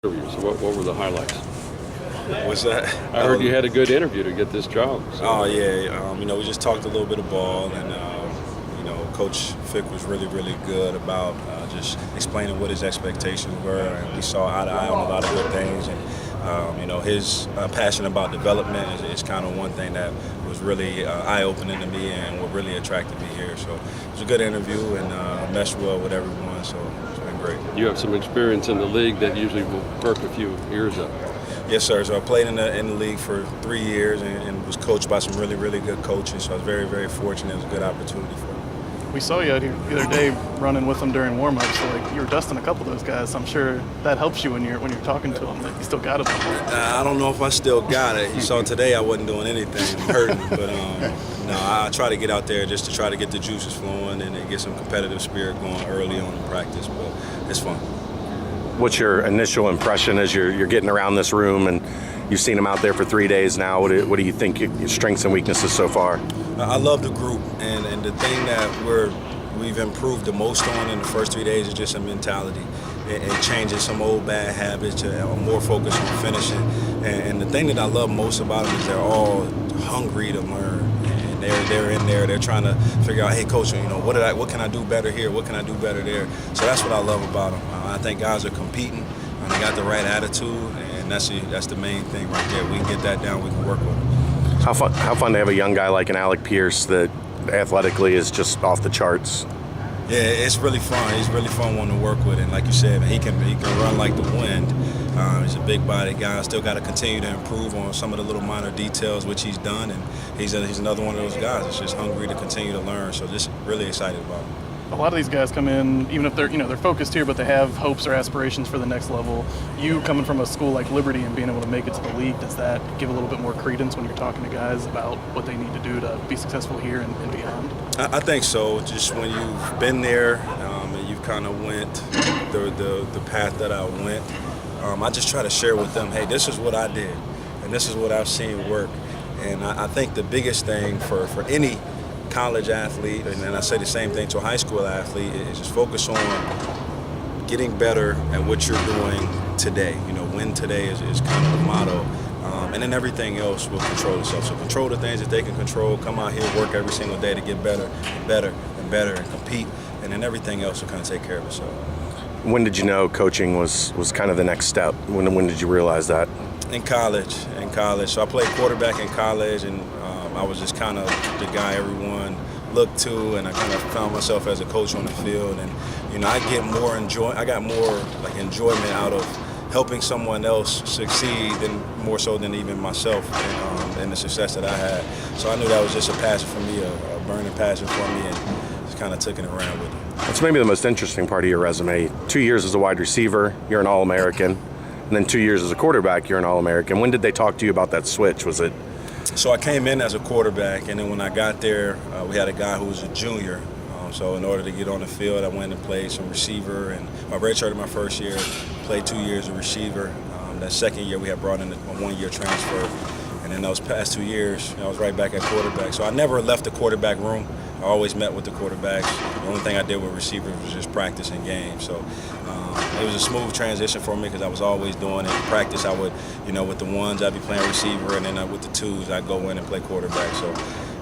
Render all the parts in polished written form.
interview. So what were the highlights? What's that? I heard you had a good interview to get this job. So. Oh yeah, we just talked a little bit of ball, and Coach Fick was really good about just explaining what his expectations were, and we saw eye to eye on a lot of good things. And his passion about development is kind of one thing that was really eye-opening to me, and what really attracted me here. So it was a good interview, and meshed well with everyone. So it's been great. You have some experience in the league that usually will perk a few years up. Yes, sir. So I played in the league for 3 years and was coached by some really good coaches. So I was very fortunate. It was a good opportunity for me. We saw you out here the other day running with them during warm-ups. So you were dusting a couple of those guys. So I'm sure that helps you when you're talking to them. That you still got it. I don't know if I still got it. You saw today I wasn't doing anything. I'm hurting, but no, I try to get out there just to try to get the juices flowing and get some competitive spirit going early on in practice. But it's fun. What's your initial impression as you're getting around this room, and you've seen them out there for 3 days now? What do you think your strengths and weaknesses so far? I love the group, and the thing that we've improved the most on in the first 3 days is just a mentality and changing some old bad habits to more focus on finishing. And the thing that I love most about them is they're all hungry to learn. They're in there. They're trying to figure out, hey, coach, what can I do better here? What can I do better there? So that's what I love about them. I think guys are competing. They got the right attitude, and that's the main thing right there. We can get that down. We can work with them. How fun to have a young guy like an Alec Pierce that athletically is just off the charts. Yeah, it's really fun. He's really fun one to work with, and like you said, he can run like the wind. He's a big-bodied guy. Still got to continue to improve on some of the little minor details, which he's done, and he's another one of those guys that's just hungry to continue to learn. So just really excited about him. A lot of these guys come in, even if they're focused here, but they have hopes or aspirations for the next level. You coming from a school like Liberty and being able to make it to the league, does that give a little bit more credence when you're talking to guys about what they need to do to be successful here and beyond? I think so. Just when you've been there and you've kind of went the path that I went, I just try to share with them, hey, this is what I did, and this is what I've seen work. And I think the biggest thing for any college athlete, and I say the same thing to a high school athlete, is just focus on getting better at what you're doing today. Win today is kind of the motto. And then everything else will control itself. So control the things that they can control, come out here, work every single day to get better and better and better and compete, and then everything else will kind of take care of itself. When did you know coaching was kind of the next step? When did you realize that? In college. So I played quarterback in college, and I was just kind of the guy everyone looked to, and I kind of found myself as a coach on the field. And I got more enjoyment out of helping someone else succeed more so than even myself, and the success that I had. So I knew that was just a passion for me, a burning passion for me, and just kind of took it around with me. That's maybe the most interesting part of your resume. 2 years as a wide receiver, you're an All-American, and then 2 years as a quarterback, you're an All-American. When did they talk to you about that switch? Was it? So I came in as a quarterback, and then when I got there, we had a guy who was a junior. So in order to get on the field, I went and played some receiver, and I redshirted my first year, played 2 years of receiver. That second year, we had brought in a 1-year transfer, and then those past 2 years, I was right back at quarterback. So I never left the quarterback room. I always met with the quarterbacks. The only thing I did with receivers was just practice and game. So it was a smooth transition for me because I was always doing it. In practice, I would, with the ones, I'd be playing receiver, and then with the twos, I'd go in and play quarterback. So,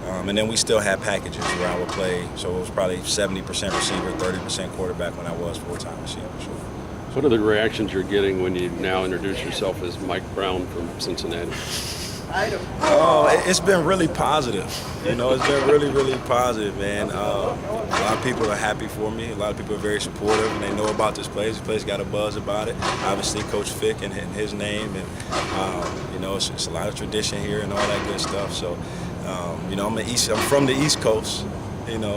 and then we still had packages where I would play. So it was probably 70% receiver, 30% quarterback when I was full-time receiver. So. What are the reactions you're getting when you now introduce yourself as Mike Brown from Cincinnati? It's been really positive. It's been really positive, man. A lot of people are happy for me. A lot of people are very supportive, and they know about this place. This place got a buzz about it. Obviously, Coach Fick and his name, and it's a lot of tradition here and all that good stuff. So, I'm from the East Coast.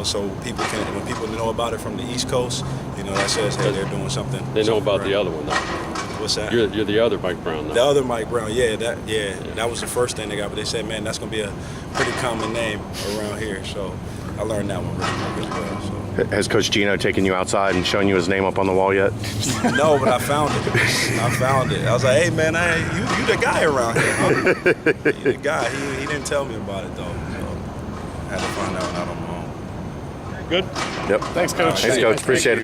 So when people know about it from the East Coast, that says, hey, they're doing something. They know about the other one, though. What's that? You're the other Mike Brown, though. The other Mike Brown, that was the first thing they got. But they said, man, that's going to be a pretty common name around here. So I learned that one really quick as well. So. Has Coach Gino taken you outside and shown you his name up on the wall yet? No, but I found it. I was like, hey, man, you the guy around here, huh? You the guy. He didn't tell me about it, though. So I had to find out out on my own. Good. Yep. Thanks, Coach. Thanks, Coach. Appreciate it.